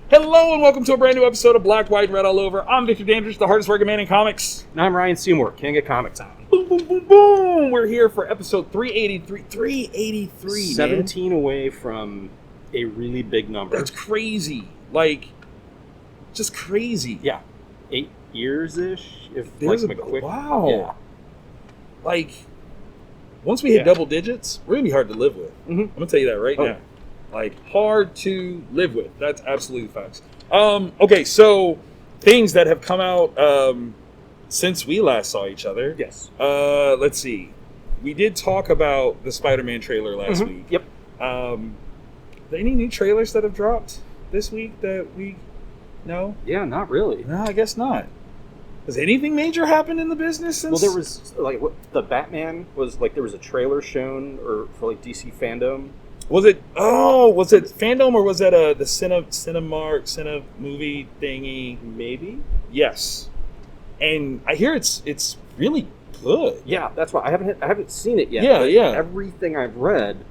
Hello and welcome to a brand new episode of Black, White, Red All Over. I'm Victor Dandridge, the hardest working man in comics. And I'm Ryan Seymour, King of Comic Town. Boom, boom, boom, boom. We're here for episode 383. 383, 17 away from a really big number. That's crazy. Like, just crazy. Yeah. 8 years-ish? Wow. Yeah. Like, once we hit double digits, we're going to be hard to live with. Mm-hmm. I'm going to tell you that right now. Like, hard to live with. That's absolutely facts. Okay, so things that have come out since we last saw each other. Yes. Let's see. We did talk about the Spider-Man trailer last week. Yep. Any new trailers that have dropped this week that we know? Yeah, not really. No, I guess not. Has anything major happened in the business since? Well, there was, the Batman was, there was a trailer shown for DC Fandom. Was it Fandom or was that the Cinemark movie thingy? Maybe. Yes, and I hear it's really good. Yeah, that's why I haven't seen it yet. Yeah. Everything I've read,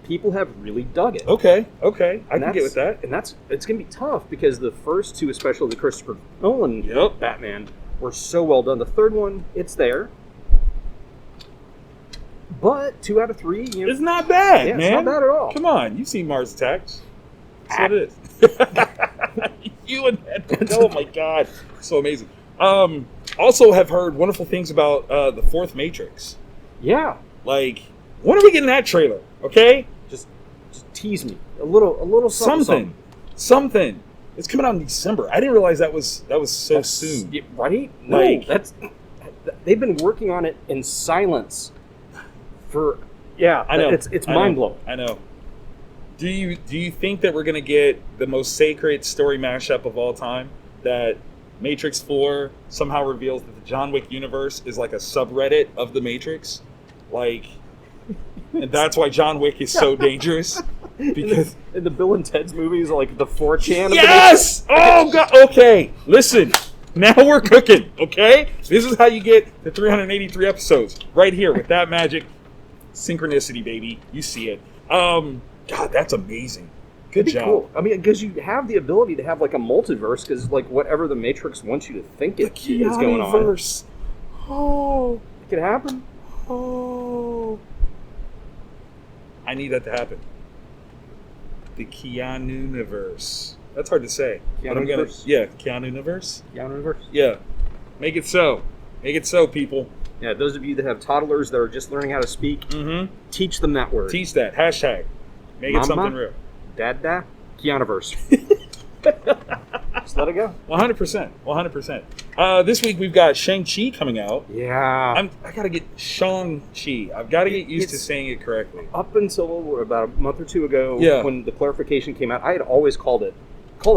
people have really dug it. Okay, I can get with that. And it's gonna be tough because the first two, especially the Christopher Nolan Batman, were so well done. The third one, it's there. But 2 out of 3, it's not bad, man. It's not bad at all. Come on, you've seen Mars Attacks. That's what it is. You and that. Oh my God, so amazing. Also, have heard wonderful things about the fourth Matrix. Yeah. Like, when are we getting that trailer? Okay, just tease me a little something. It's coming out in December. I didn't realize that was so soon. Right? No, they've been working on it in silence. I know it's mind blowing. I know. Do you think that we're gonna get the most sacred story mashup of all time? That Matrix 4 somehow reveals that the John Wick universe is like a subreddit of the Matrix, and that's why John Wick is so dangerous. Because in the Bill and Ted's movies, like the 4chan. Yes. Oh God. Okay. Listen. Now we're cooking. Okay. This is how you get the 383 episodes right here with that magic. Synchronicity, baby. You see it. God, that's amazing. Good job. Cool. I mean, because you have the ability to have a multiverse, because whatever the Matrix wants you to think is going on. Keanuverse. Oh, it could happen. Oh, I need that to happen. The Keanuverse. That's hard to say. Keanuverse. Keanuverse. Keanuverse. Yeah. Make it so. Make it so, people. Yeah, those of you that have toddlers that are just learning how to speak, teach them that word. Teach that. Hashtag. Make it something real. Dada, Keanuverse. Just let it go. 100%. 100%. This week we've got Shang-Chi coming out. Yeah. I got to get Shang-Chi. I've got to get used to saying it correctly. Up until about a month or two ago, when the clarification came out, I had always called it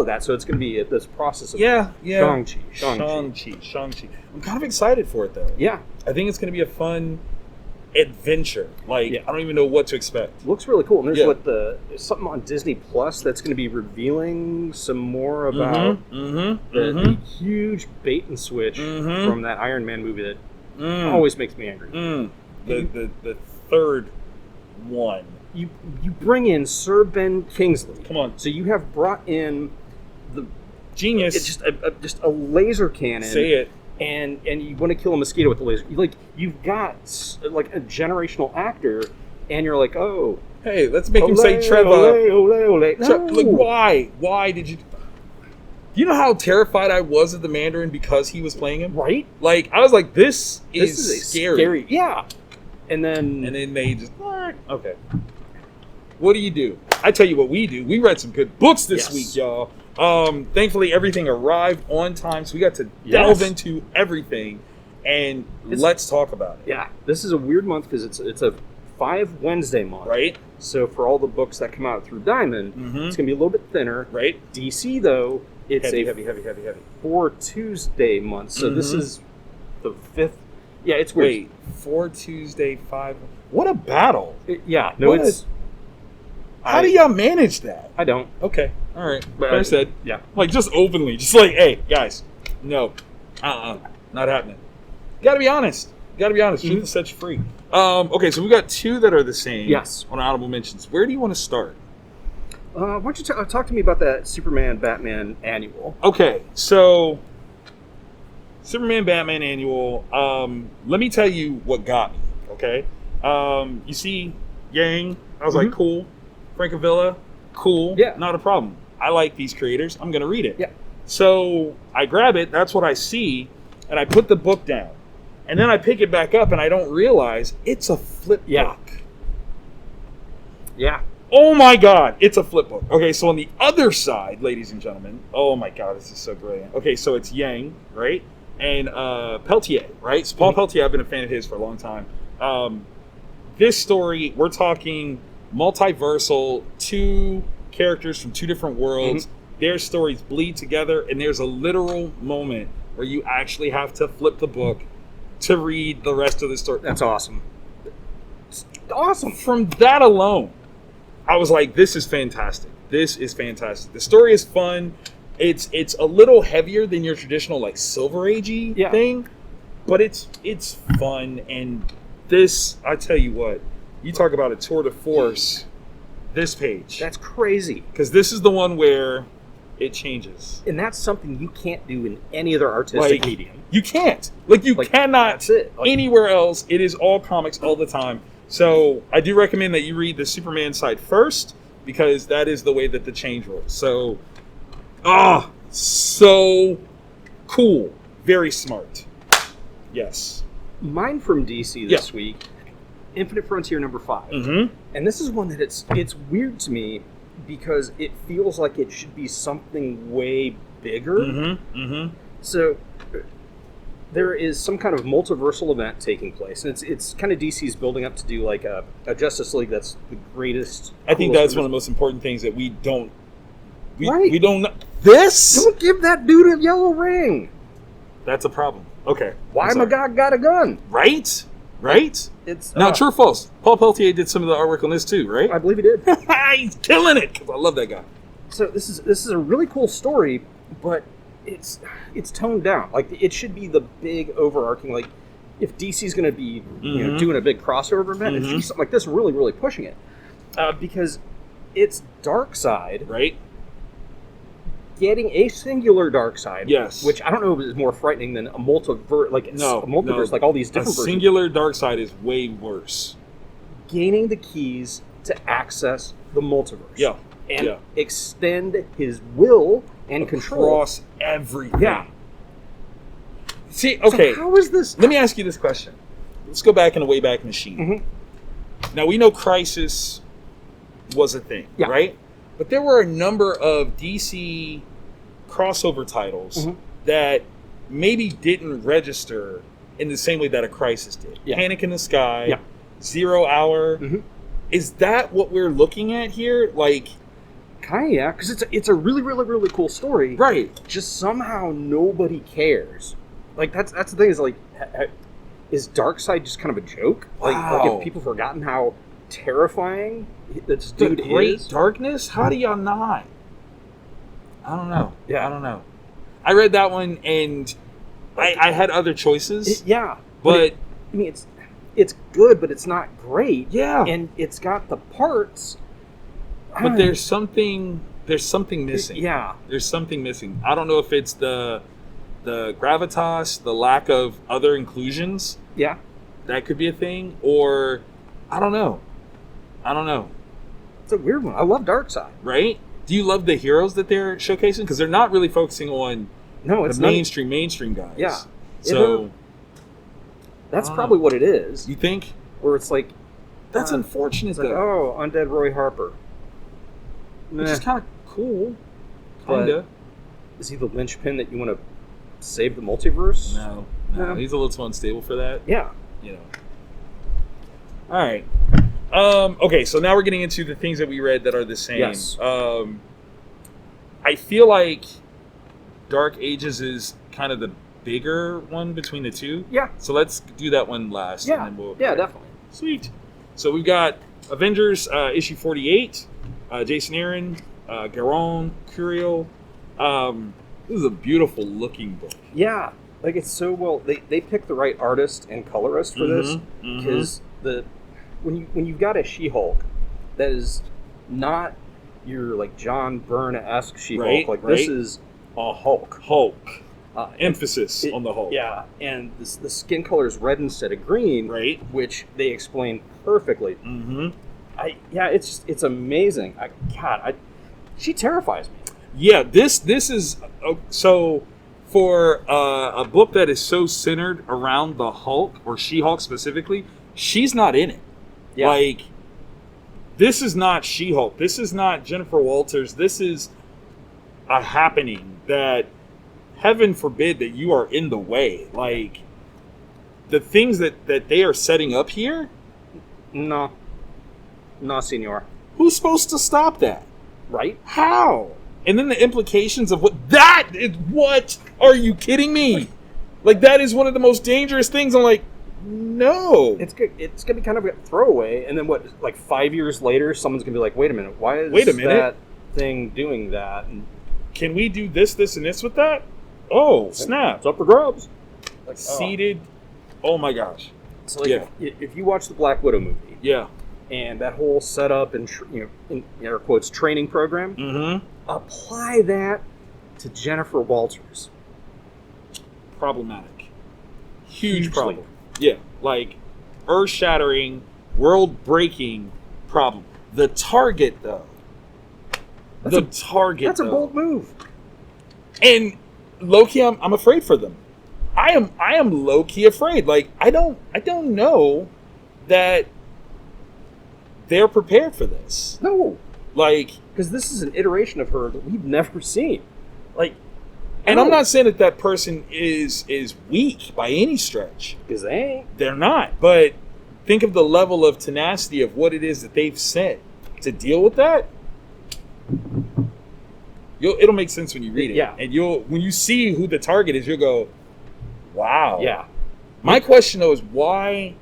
that, so it's going to be this process of Shang-Chi. I'm kind of excited for it, though. Yeah. I think it's going to be a fun adventure. I don't even know what to expect. Looks really cool. And there's something on Disney Plus that's going to be revealing some more about the huge bait and switch from that Iron Man movie that always makes me angry. The third one. You bring in Sir Ben Kingsley. Come on. So you have brought in the genius. It's just a laser cannon. Say it. And you want to kill a mosquito with the laser. You've got a generational actor, and you're like, oh, hey, let's make him say Trevor. Ole. No. Why? Why did you? Do you know how terrified I was of the Mandarin because he was playing him? Right. I was like, this is scary. Yeah. And then they just okay. What do you do? I tell you what we do. We read some good books this week, y'all. Thankfully, everything arrived on time, so we got to delve into everything, and let's talk about it. Yeah, this is a weird month because it's a 5 Wednesday month, right? So for all the books that come out through Diamond, it's gonna be a little bit thinner, right? DC though, it's heavy. 4 Tuesday month, so this is the 5th. Yeah, it's weird. Wait, 4 Tuesday 5. What a battle! How do y'all manage that? I don't. Okay. All right. Fair said. Yeah. Just openly. Just hey, guys. No. Not happening. Gotta be honest. Truth will set you free. Okay, so we got 2 that are the same. Yes. On honorable mentions. Where do you want to start? Why don't you talk to me about that Superman Batman annual? Okay, so Superman Batman annual. Let me tell you what got me. Okay, you see Yang. I was like, cool. Francavilla, cool. Yeah, not a problem. I like these creators. I'm gonna read it. Yeah. So I grab it. That's what I see, and I put the book down, and then I pick it back up, and I don't realize it's a flip book. Yeah. Oh my God, it's a flip book. Okay, so on the other side, ladies and gentlemen, oh my God, this is so brilliant. Okay, so it's Yang, right? And Peltier, right? So Paul Peltier, I've been a fan of his for a long time. This story, we're talking multiversal, two characters from two different worlds. Their stories bleed together, and there's a literal moment where you actually have to flip the book to read the rest of the story. That's awesome. It's awesome. From that alone, I was like, this is fantastic. This is fantastic. The story is fun. It's a little heavier than your traditional like Silver Agey thing, but it's fun. And this, I tell you what, you talk about a tour de force. This page, that's crazy, because this is the one where it changes, and that's something you can't do in any other artistic medium. You can't, you cannot. That's it. Anywhere else. It is all comics all the time. So I do recommend that you read the Superman side first, because that is the way that the change rolls. So, so cool. Very smart. Yes. Mine from DC this week, Infinite Frontier number 5. And this is one that it's weird to me because it feels like it should be something way bigger. So there is some kind of multiversal event taking place, and it's kind of DC's building up to do like a Justice League that's the greatest. I think that's one of the most important things that we don't. Right. We don't. This. Don't give that dude a yellow ring. That's a problem. Okay. Why my God got a gun? Right. It's now true or false. Paul Peltier did some of the artwork on this too, right? I believe he did. He's killing it because I love that guy. So this is a really cool story, but it's toned down. Like it should be the big overarching. Like if DC's going to be doing a big crossover event, it should be something like this, really really pushing it, because it's Darkseid, right? Getting a singular Darkseid, yes, which I don't know if is more frightening than a multiverse. Like a multiverse, like all these different versions. Singular Darkseid is way worse. Gaining the keys to access the multiverse, and extend his will and control across everything. Yeah. See, okay. So how is this? Let me ask you this question. Let's go back in the Wayback Machine. Now we know Crisis was a thing, right? But there were a number of DC crossover titles that maybe didn't register in the same way that a Crisis did. Panic in the Sky, 0 Hour. Is that what we're looking at here? Like, kind of, yeah, because it's a really, really, really cool story. Right. Just somehow nobody cares. Like, that's the thing is, like, is Darkseid just kind of a joke? Wow. Like have people forgotten how terrifying this dude is? Great Darkness? How do y'all not? I don't know. I don't know. I read that one, and I had other choices. But I mean, it's good, but it's not great. Yeah. And it's got the parts. But there's something missing. Yeah. There's something missing. I don't know if it's the gravitas, the lack of other inclusions. Yeah. That could be a thing. Or, I don't know. It's a weird one. I love Darkseid. Right? Do you love the heroes that they're showcasing? Because they're not really focusing on the mainstream guys. Yeah. So that's probably what it is. You think? Where it's like, that's unfortunate, like, though. Undead Roy Harper. Which is kind of cool. Kinda. Is he the linchpin that you want to save the multiverse? No. He's a little too unstable for that. Yeah. All right. Okay, so now we're getting into the things that we read that are the same. Yes. I feel like Dark Ages is kind of the bigger one between the two. Yeah. So let's do that one last. Yeah. And then Definitely. Sweet. So we've got Avengers issue 48. Jason Aaron, Garon, Curiel. This is a beautiful looking book. Yeah. Like it's so well. They picked the right artist and colorist for this because when you've got a She-Hulk that is not your like John Byrne-esque She-Hulk. Right, Like right. this is a Hulk. Emphasis on the Hulk. Yeah, and the skin color is red instead of green, Right. which they explain perfectly. Mm-hmm. It's amazing. She terrifies me. Yeah, this is so for a book that is so centered around the Hulk or She-Hulk specifically. She's not in it. Yeah. Like, this is not She-Hulk. This is not Jennifer Walters. This is a happening that, heaven forbid, that you are in the way. Like, the things that they are setting up here. No, senor. Who's supposed to stop that? Right? How? And then the implications of what are you kidding me? Like, that is one of the most dangerous things. I'm like, no. It's gonna be kind of a throwaway, and then what? Like 5 years later, someone's gonna be like, "Wait a minute, why is that thing doing that?" And can we do this, and this with that? Oh, snap! It's up for grabs. Like seated. Oh my gosh. So like, if you watch the Black Widow movie, yeah, and that whole setup and in air quotes training program, apply that to Jennifer Walters. Problematic. Huge Hugely. problem. Yeah, like earth-shattering, world-breaking problem. The target, though. That's a bold move. And low-key, I'm afraid for them. I am low-key afraid. Like, I don't know that they're prepared for this. No. Like, because this is an iteration of her that we've never seen. Like, and I'm not saying that person is weak by any stretch. Because they ain't. They're not. But think of the level of tenacity of what it is that they've sent to deal with that. It'll make sense when you read it. Yeah. And when you see who the target is, you'll go, wow. Yeah. My question, though, is why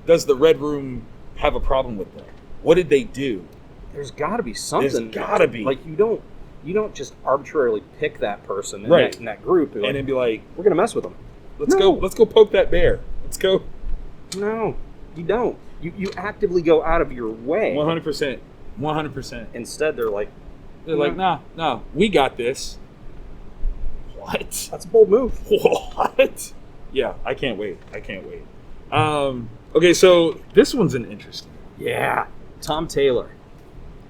does the Red Room have a problem with that? What did they do? There's got to be something. There's got to be. Like, you don't just arbitrarily pick that person in, right. in that group and then be like, we're going to mess with them. Let's go poke that bear. Let's go. No, you don't. You actively go out of your way. 100%. 100%. Instead, they're like, no, we got this. What? That's a bold move. What? Yeah, I can't wait. Okay, so this one's an interesting. Yeah. Tom Taylor.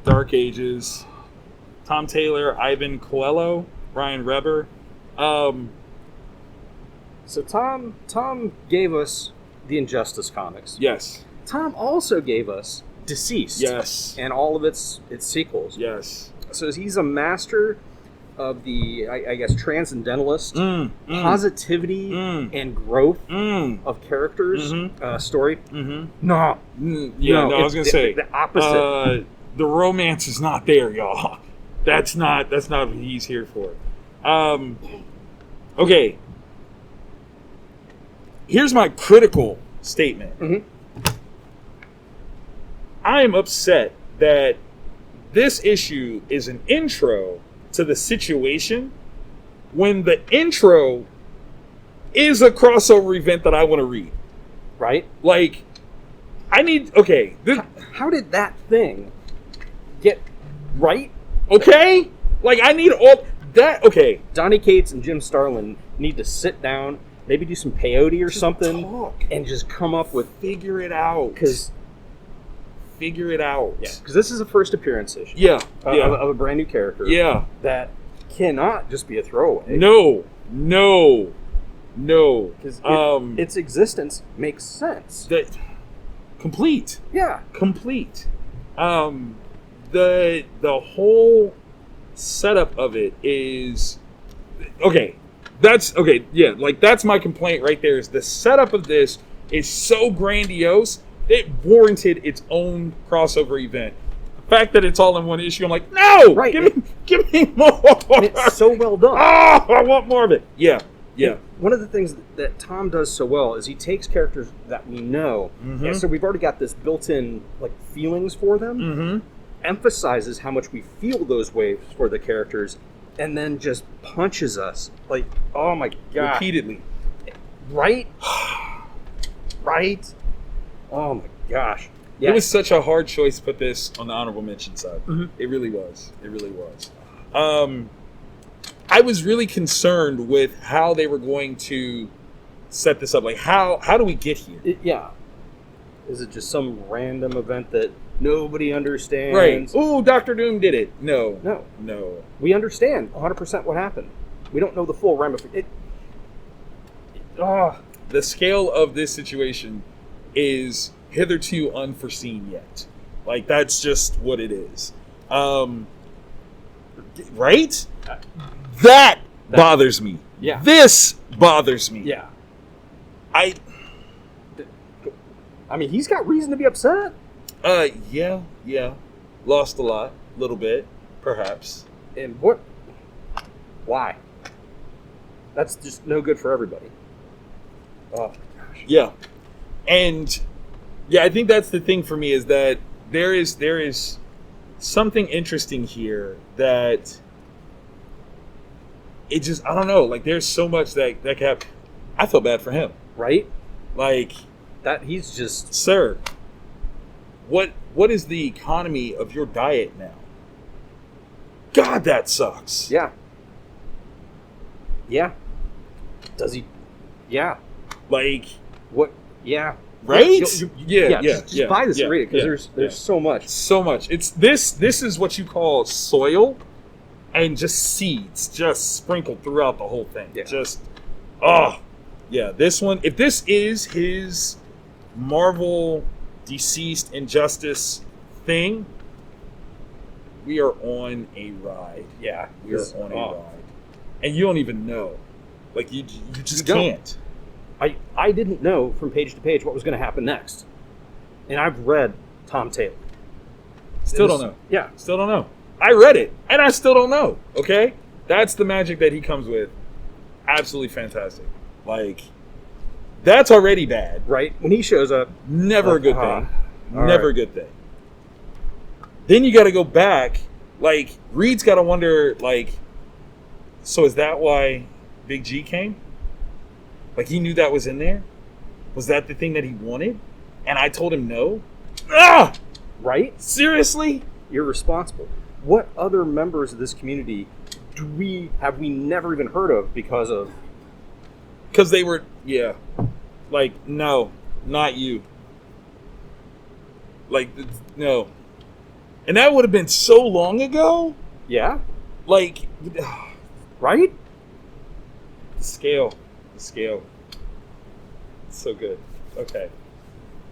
Dark Ages. Tom Taylor, Ivan Coelho, Brian Reber. So Tom gave us the Injustice comics. Yes. Tom also gave us Deceased. Yes. And all of its sequels. Yes. So he's a master of the, I guess, transcendentalist positivity and growth of characters story. No. Yeah, I was going to say. The opposite. The romance is not there, y'all. That's not what he's here for. Okay. Here's my critical statement. I'm upset that this issue is an intro to the situation when the intro is a crossover event that I want to read. Right? Like, I need... Okay. How did that thing get right? Okay? Like, I need all... That... Okay. Donny Cates and Jim Starlin need to sit down, maybe do some peyote or just something, talk. And just come up with... Figure it out. Figure it out. Yeah, because this is a first appearance issue. Yeah. Of a brand new character. Yeah. That cannot just be a throwaway. No. Because its existence makes sense. Complete. Yeah. Complete. The whole setup of it is... Okay. That's... Okay, yeah. Like, that's my complaint right there, is the setup of this is so grandiose, it warranted its own crossover event. The fact that it's all in one issue, I'm like, no! Right. Give me more! And it's so well done. Oh, I want more of it. Yeah. And one of the things that Tom does so well is he takes characters that we know, and so we've already got this built-in like feelings for them, emphasizes how much we feel those waves for the characters, and then just punches us. Like, oh my God. Repeatedly. Right? Right? Oh my gosh. It was such a hard choice to put this on the honorable mention side. Mm-hmm. It really was. It really was. I was really concerned with how they were going to set this up. Like, how do we get here? Is it just some random event that nobody understands? Right. Ooh, Dr. Doom did it. No. We understand 100% what happened. We don't know the full ramifications. The scale of this situation is hitherto unforeseen yet. Like, that's just what it is. Right? That bothers me. Yeah. This bothers me. Yeah. I mean, he's got reason to be upset. Yeah. Lost a lot, little bit, perhaps. And what? Why? That's just no good for everybody. Oh, gosh. Yeah. And yeah, I think that's the thing for me, is that there is something interesting here that it just, I don't know, like, there's so much that kept, I feel bad for him. Right? Like, that he's just... Sir, what is the economy of your diet now? God, that sucks. Yeah. Does he? Yeah. Like, what? Yeah. Right? Just buy this and read it, because there's so much. So much. It's this is what you call soil and just seeds just sprinkled throughout the whole thing. Yeah. Just this one, if this is his Marvel deceased injustice thing, we are on a ride. Yeah. We are on a ride. And you don't even know. Like, you just can't. I didn't know from page to page what was going to happen next. And I've read Tom Taylor. Still don't know. Yeah. Still don't know. I read it, and I still don't know. Okay? That's the magic that he comes with. Absolutely fantastic. Like, that's already bad. Right? When he shows up. Never a good thing. Never a good thing. Then you got to go back. Like, Reed's got to wonder, like, so is that why Big G came? Like, he knew that was in there? Was that the thing that he wanted? And I told him no? Ah! Right? Seriously? You're responsible. What other members of this community have we never even heard of because of? Because they were, like, no, not you. Like, no. And that would have been so long ago. Yeah. Like, right? The scale. It's so good. Okay.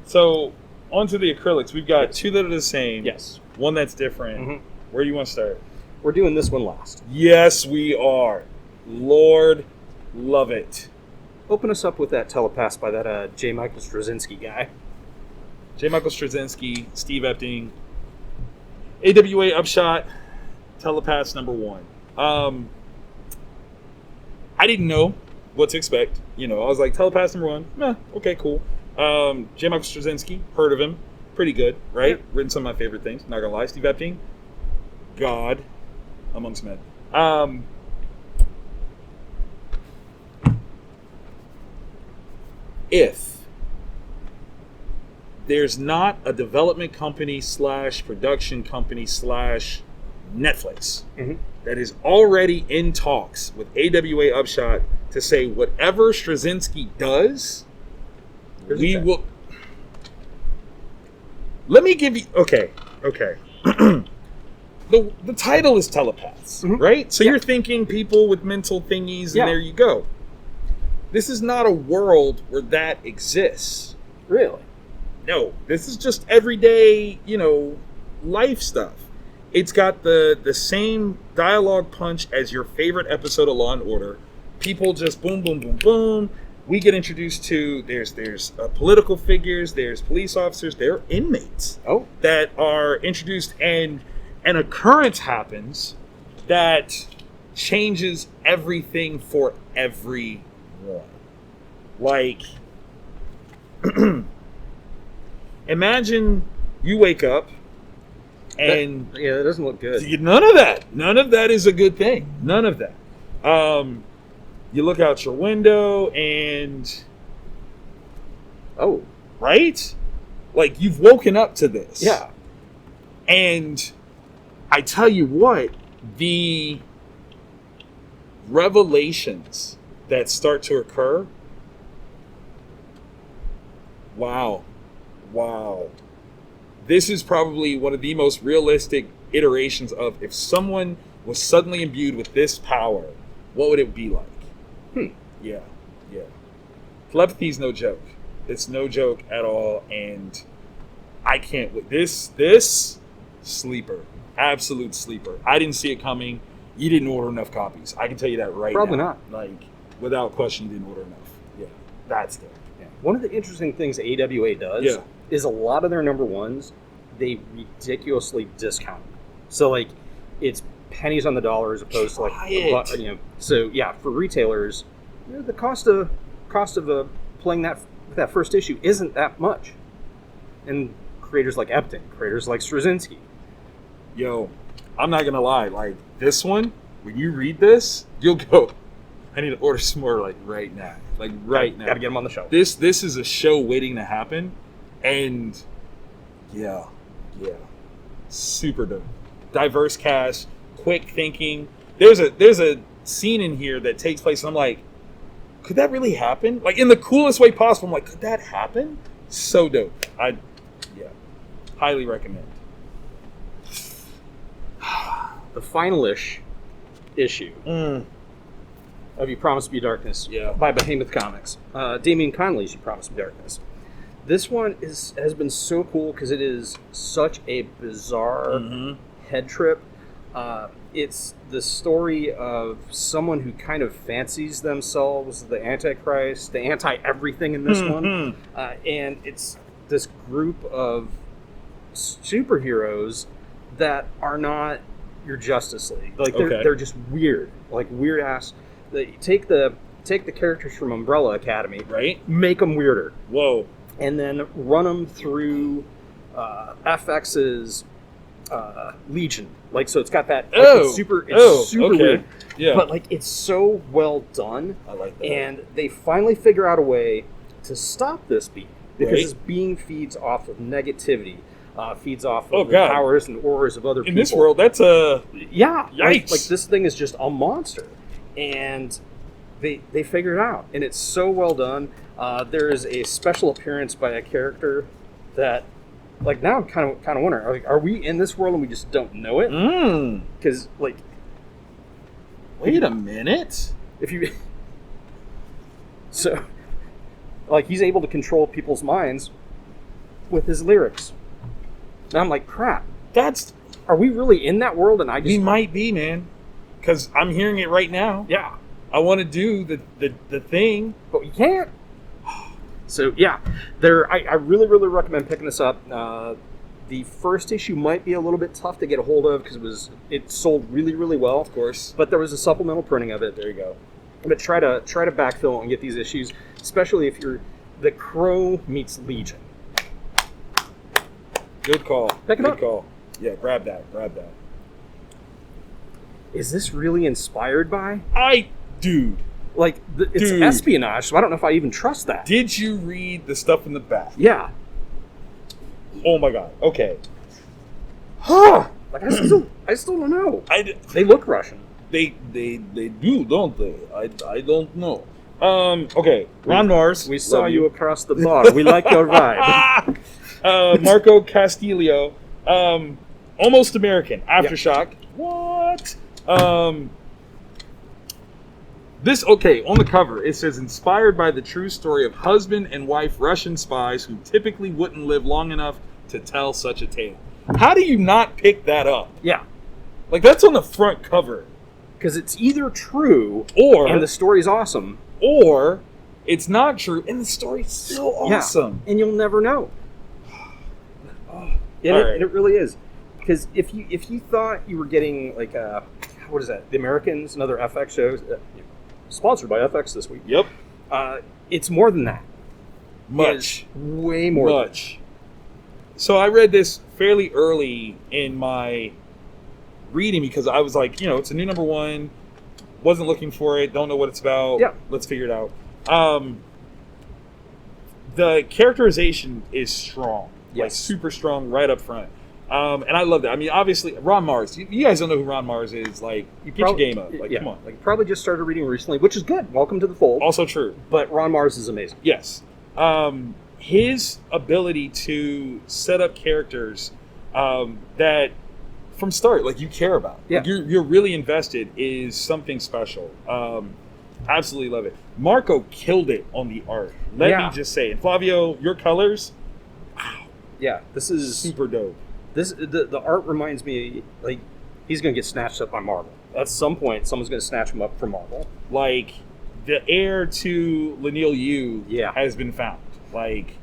So, onto the acrylics. We've got two that are the same. Yes. One that's different. Mm-hmm. Where do you want to start? We're doing this one last. Yes, we are. Lord, love it. Open us up with that Telepaths by that J. Michael Straczynski guy. J. Michael Straczynski, Steve Epting, AWA Upshot, Telepaths #1. I didn't know what to expect. I was like, Telepaths #1, okay, cool. J. Michael Straczynski, heard of him. Pretty good, right? Yeah. Written some of my favorite things, not gonna lie. Steve Epting, God amongst men. If there's not a development company / production company / Netflix that is already in talks with AWA Upshot to say whatever Straczynski does, we will. Let me give you. Okay. The title is Telepaths, right? So you're thinking people with mental thingies, and there you go. This is not a world where that exists. Really? No. This is just everyday, life stuff. It's got the same dialogue punch as your favorite episode of Law and Order. People just boom, boom, boom, boom. We get introduced to, there's political figures, there's police officers, there are inmates that are introduced, and an occurrence happens that changes everything for everyone. Like, imagine you wake up and... that doesn't look good. None of that is a good thing. None of that. You look out your window and... Oh. Right? Like, you've woken up to this. Yeah. And I tell you what, the revelations that start to occur, wow. This is probably one of the most realistic iterations of if someone was suddenly imbued with this power, what would it be like? Yeah. Telepathy is no joke. It's no joke at all, and I can't wait. This sleeper, absolute sleeper. I didn't see it coming. You didn't order enough copies. I can tell you that right now. Probably not. Like, without question, you didn't order enough. Yeah, that's it. Yeah. One of the interesting things AWA does is a lot of their number ones, they ridiculously discount. So, like, it's pennies on the dollar as opposed to, like, So, yeah, for retailers, the cost of playing that first issue isn't that much. And creators like Epton, creators like Straczynski. Yo, I'm not gonna lie. Like, this one, when you read this, you'll go, I need to order some more, like, right now. Like, right now. Gotta get them on the shelf. This is a show waiting to happen. And, yeah. Super dope. Diverse cast, quick thinking. There's a scene in here that takes place, and I'm like, could that really happen? Like, in the coolest way possible. I'm like, could that happen? So dope. Highly recommend. The final-ish issue of You Promised Me Darkness by Behemoth Comics. Damian Conley's You Promised Me Darkness. This one has been so cool because it is such a bizarre head trip. It's the story of someone who kind of fancies themselves the Antichrist, the anti-everything in this one. And it's this group of superheroes that are not your Justice League. Like, they're just weird. Like, weird ass. They take the characters from Umbrella Academy, right? Make them weirder. Whoa. And then run them through FX's Legion. Like, so it's got that it's super weird. Yeah. But, like, it's so well done. I like that. And they finally figure out a way to stop this being, because this being feeds off of negativity. Feeds off of the powers and auras of other people. In this world, that's a... Yeah. Yikes. Like, this thing is just a monster. And they figure it out. And it's so well done. There is a special appearance by a character that, like, now I'm kind of wondering, like, are we in this world and we just don't know it? Because, like... Wait a minute. If you... So, like, he's able to control people's minds with his lyrics. And I'm like, crap. Are we really in that world? And we might be, man. Because I'm hearing it right now. Yeah. I want to do the thing. But we can't. So, yeah. I really, really recommend picking this up. The first issue might be a little bit tough to get a hold of because it sold really, really well. Of course. But there was a supplemental printing of it. There you go. But try to backfill and get these issues, especially if you're the Crow meets Legion. Good call. Pick it up. Good call. Yeah, grab that. Is this really inspired by? Dude. Like, it's espionage, so I don't know if I even trust that. Did you read the stuff in the back? Yeah. Oh my god. Okay. Like, I still don't know. They look Russian. They do, don't they? I don't know. Okay. Ron Norris. We saw you across the bar. We like your vibe. Marco Castillo, Almost American, AfterShock. What? This, on the cover, it says, inspired by the true story of husband and wife Russian spies who typically wouldn't live long enough to tell such a tale. How do you not pick that up? Yeah. Like, that's on the front cover. Because it's either true, and the story's awesome, or it's not true, and the story's so awesome. Yeah. And you'll never know. And it really is. Because if you thought you were getting, like, what is that? The Americans and other FX shows, sponsored by FX this week. Yep. It's more than that. Much. Way more. Much. So I read this fairly early in my reading because I was like, it's a new number one. Wasn't looking for it. Don't know what it's about. Yeah. Let's figure it out. The characterization is strong. like super strong right up front. And I love that. I mean, obviously, Ron Mars. You guys don't know who Ron Mars is. Like, you get your game up. Like, come on. Like, probably just started reading recently, which is good. Welcome to the fold. Also true. But Ron Mars is amazing. Yes. His ability to set up characters that, from start, like, you care about. Yeah. Like, you're really invested is something special. Absolutely love it. Marco killed it on the art. Let me just say. And Flavio, your colors, wow. Yeah, this is super dope. The art reminds me, like, he's going to get snatched up by Marvel. At some point, someone's going to snatch him up from Marvel. Like, the heir to Laniel Yu has been found. Like,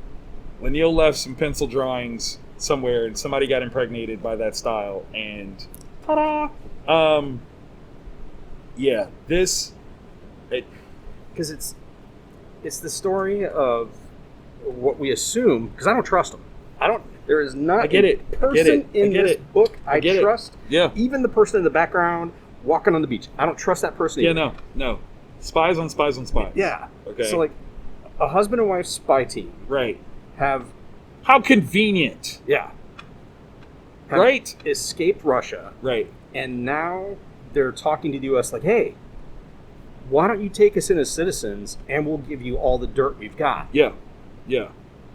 Laniel left some pencil drawings somewhere, and somebody got impregnated by that style, and ta-da! Yeah, this... Because it's the story of what we assume, because I don't trust him. There is not a person in this book I trust. Yeah. Even the person in the background walking on the beach. I don't trust that person either. Yeah, no. Spies on spies on spies. Yeah. Okay. So, like, a husband and wife spy team. Right. Have... How convenient. Yeah. Right. Escaped Russia. Right. And now they're talking to the U.S. like, hey, why don't you take us in as citizens and we'll give you all the dirt we've got? Yeah.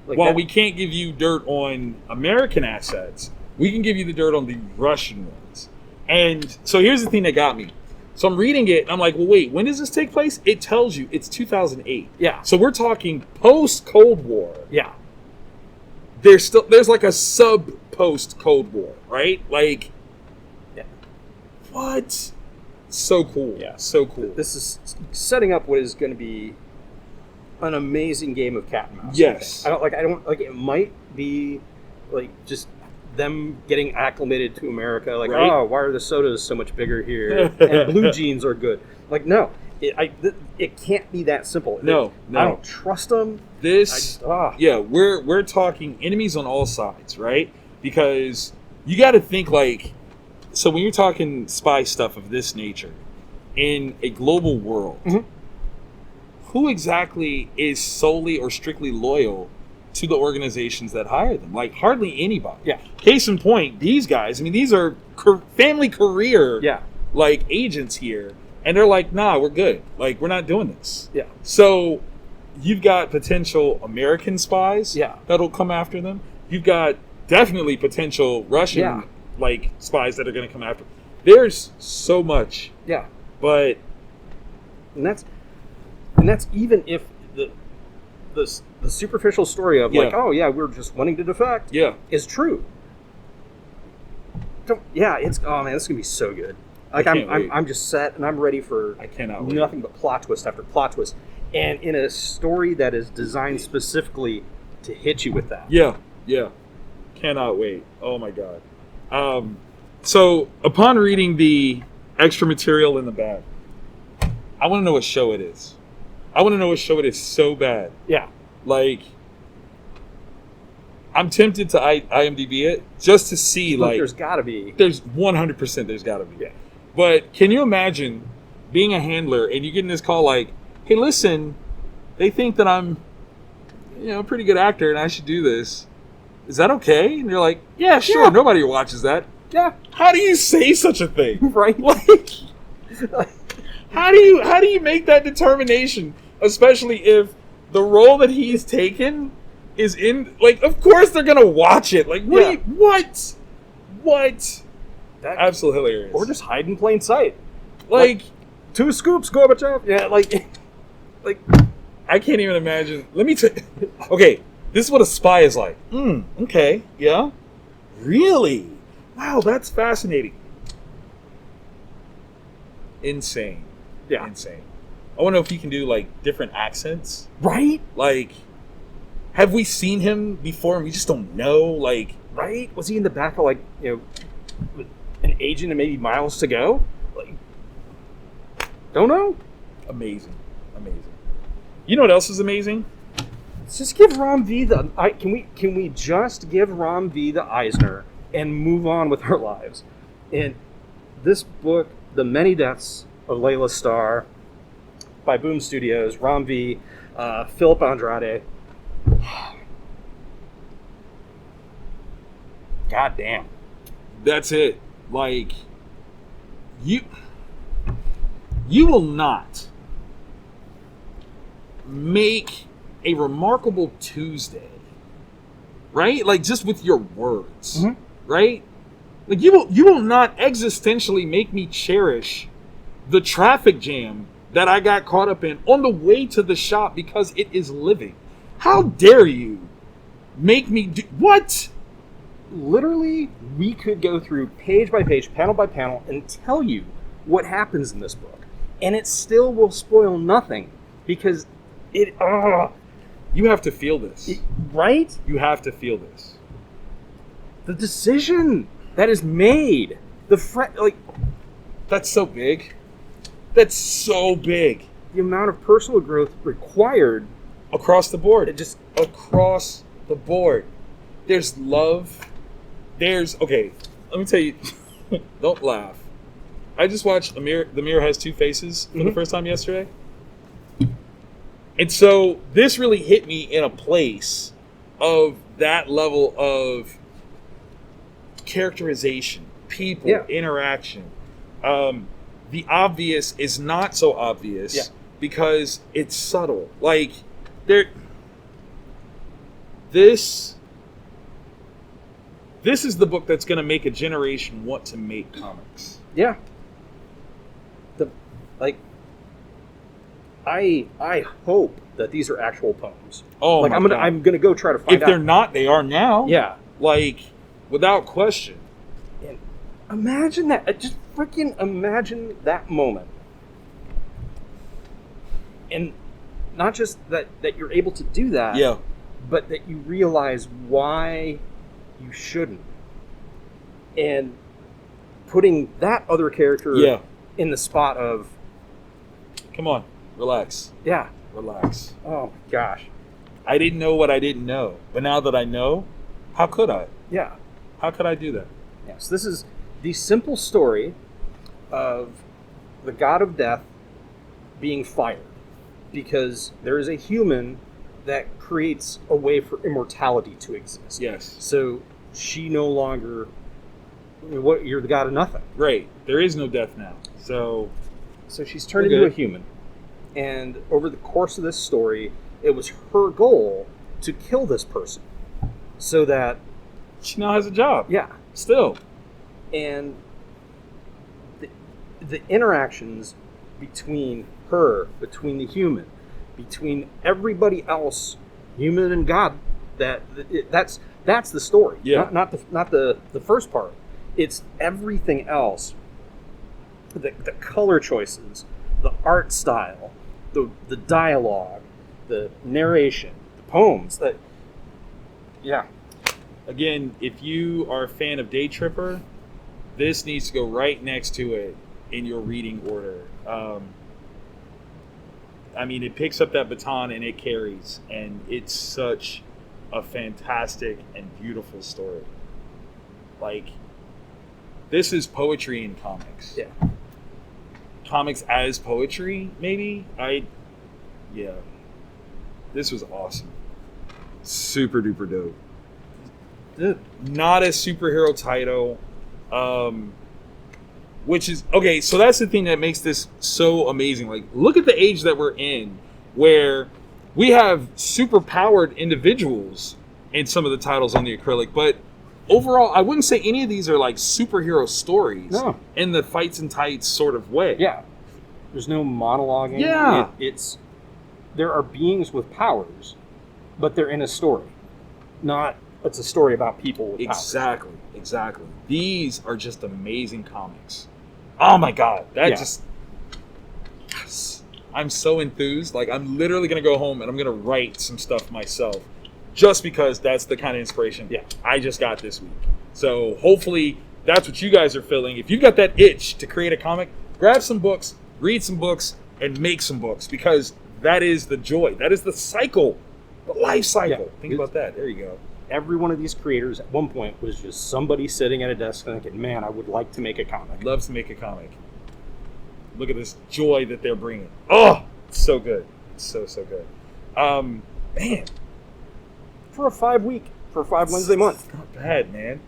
Like well, we can't give you dirt on American assets. We can give you the dirt on the Russian ones. And so here's the thing that got me. So I'm reading it, and I'm like, well, wait, when does this take place? It tells you it's 2008. Yeah. So we're talking post-Cold War. Yeah. There's like a sub-post-Cold War, right? Like, yeah. What? So cool. Yeah. So cool. This is setting up what is going to be an amazing game of cat and mouse. Yes. I don't like it might be like just them getting acclimated to America, like, right? Oh, why are the sodas so much bigger here? And blue jeans are good. Like, no, it can't be that simple. No. I don't trust them. Yeah, we're talking enemies on all sides, right? Because you got to think like, so when you're talking spy stuff of this nature in a global world, who exactly is solely or strictly loyal to the organizations that hire them? Like, hardly anybody. Yeah. Case in point, these guys, I mean, these are family career like agents here, and they're like, nah, we're good. Like, we're not doing this. Yeah. So you've got potential American spies that'll come after them. You've got definitely potential Russian like spies that are going to come after them. There's so much. Yeah. But and that's even if the superficial story of like, oh yeah, we're just wanting to defect is true. It's this is gonna be so good. Like I'm just set and I'm ready for nothing but plot twist after plot twist, and in a story that is designed specifically to hit you with that. Yeah. Cannot wait. Oh my god. So upon reading the extra material in the back, I want to know what show it is. I want to know what show it is so bad. Yeah. Like, I'm tempted to IMDb it just to see, like... There's got to be. There's 100% there's got to be. Yeah. But can you imagine being a handler and you getting this call like, hey, listen, they think that I'm, a pretty good actor and I should do this. Is that okay? And you're like, yeah, sure. Nobody watches that. Yeah. How do you say such a thing? Right. Like... How do you make that determination, especially if the role that he's taken is in, like, of course they're gonna watch it. Like, what? Absolutely hilarious. Or just hide in plain sight. Like 2 scoops, Gorbachev. Yeah, like I can't even imagine. Let me tell you. Okay, this is what a spy is like. Okay, yeah, really? Wow, that's fascinating. Insane. Yeah. Insane. I want to know if he can do, like, different accents. Right? Like, have we seen him before and we just don't know? Like, right? Was he in the back of, like, an agent and maybe miles to go? Like, don't know. Amazing. You know what else is amazing? Let's just give Rom V can we just give Rom V the Eisner and move on with our lives? And this book, The Many Deaths of Laila Starr, by Boom Studios, Rom V, Philip Andrade. goddamn. That's it. Like, you will not make a remarkable Tuesday, right? Like, just with your words, right? Like, you will not existentially make me cherish the traffic jam that I got caught up in on the way to the shop because it is living. How dare you make me do what? Literally, we could go through page by page, panel by panel, and tell you what happens in this book, and it still will spoil nothing because it. You have to feel this, right? You have to feel this. The decision that is made, that's so big. That's so big. The amount of personal growth required across the board. Just across the board. There's love. Okay, let me tell you. Don't laugh. I just watched The Mirror Has Two Faces for the first time yesterday. And so this really hit me in a place of that level of characterization, people, interaction. The obvious is not so obvious because it's subtle. Like, this is the book that's going to make a generation want to make comics. Yeah. I hope that these are actual poems. Oh, like, my God. I'm gonna go try to find out. If they're not, they are now. Yeah. Like, without question. And imagine that. Just freaking imagine that moment. And not just that you're able to do that. Yeah. But that you realize why you shouldn't. And putting that other character in the spot of... Come on, relax. Yeah. Relax. Oh, my gosh. I didn't know what I didn't know. But now that I know, how could I? Yeah. How could I do that? Yes, this is the simple story of the god of death being fired. Because there is a human that creates a way for immortality to exist. Yes. So she no longer... you're the god of nothing. Right. There is no death now. So she's turned into a human. And over the course of this story, it was her goal to kill this person. So that... she now has a job. Yeah. Still. And the interactions between her, between the human, between everybody else, human and God, that's the story. Yeah. Not the first part. It's everything else. The color choices, the art style, the dialogue, the narration, the poems. Again, if you are a fan of Day Tripper, this needs to go right next to it in your reading order. I mean, it picks up that baton and it carries, and it's such a fantastic and beautiful story. Like, this is poetry in comics. Yeah. Comics as poetry, maybe? This was awesome. Super duper dope. Not a superhero title. Which is... okay, so that's the thing that makes this so amazing. Like, look at the age that we're in, where we have super powered individuals in some of the titles on the Acrylic, but overall, I wouldn't say any of these are like superhero stories in the fights and tights sort of way. Yeah. There's no monologuing. Yeah. There are beings with powers, but they're in a story. Not, it's a story about people with powers. Exactly. These are just amazing comics. Oh my God. Yes. I'm so enthused. Like, I'm literally going to go home and I'm going to write some stuff myself. Just because that's the kind of inspiration I just got this week. So hopefully that's what you guys are feeling. If you've got that itch to create a comic, grab some books, read some books, and make some books. Because that is the joy. That is the cycle. The life cycle. Yeah. Think about that. There you go. Every one of these creators at one point was just somebody sitting at a desk thinking, man, I would like to make a comic. Loves to make a comic. Look at this joy that they're bringing. Oh, it's so good. It's so good. Man. For a 5 Wednesday month. Not bad, man.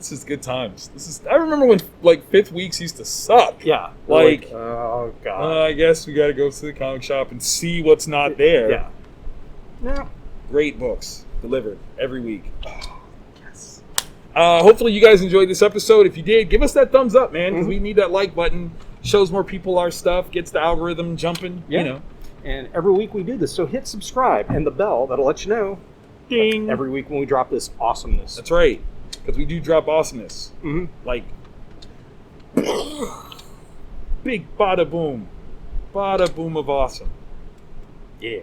This is good times. I remember when like 5th weeks used to suck. Yeah. Like, oh god. I guess we got to go to the comic shop and see what's not there. Yeah. Yeah. Great books delivered every week. Oh, yes. Hopefully you guys enjoyed this episode. If you did, give us that thumbs up, man, because we need that like button. Shows more people our stuff, gets the algorithm jumping. Yeah. You know. And every week we do this, so hit subscribe and the bell. That'll let you know. Ding. Every week when we drop this awesomeness. That's right. Because we do drop awesomeness. Mm-hmm. Like, big bada boom. Bada boom of awesome. Yeah.